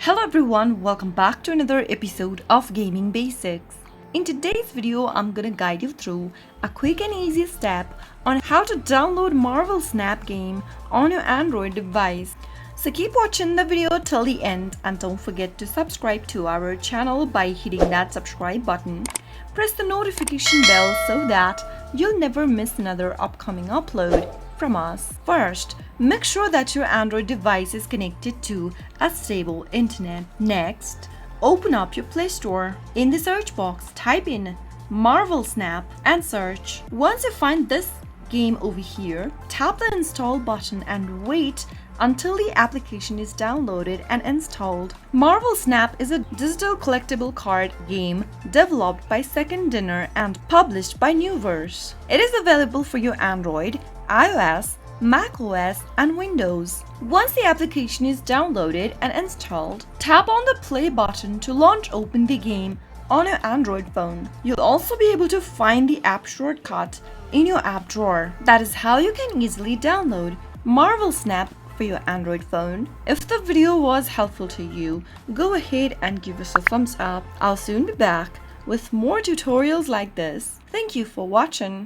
Hello everyone, welcome back to another episode of Gaming Basics. In today's video, I'm gonna guide you through a quick and easy step on how to download Marvel Snap game on your Android device. So keep watching the video till the end and don't forget to subscribe to our channel by hitting that subscribe button. Press the notification bell so that you'll never miss another upcoming upload from us. First, make sure that your Android device is connected to a stable internet. Next, open up your Play Store. In the search box, type in Marvel Snap and search. Once you find this game over here, tap the install button and wait until the application is downloaded and installed. Marvel Snap is a digital collectible card game developed by Second Dinner and published by Newverse. It is available for your Android, iOS, macOS, and Windows. Once the application is downloaded and installed, tap on the play button to launch open the game on your Android phone. You'll also be able to find the app shortcut in your app drawer. That is how you can easily download Marvel Snap for your Android phone. If the video was helpful to you, go ahead and give us a thumbs up. I'll soon be back with more tutorials like this. Thank you for watching.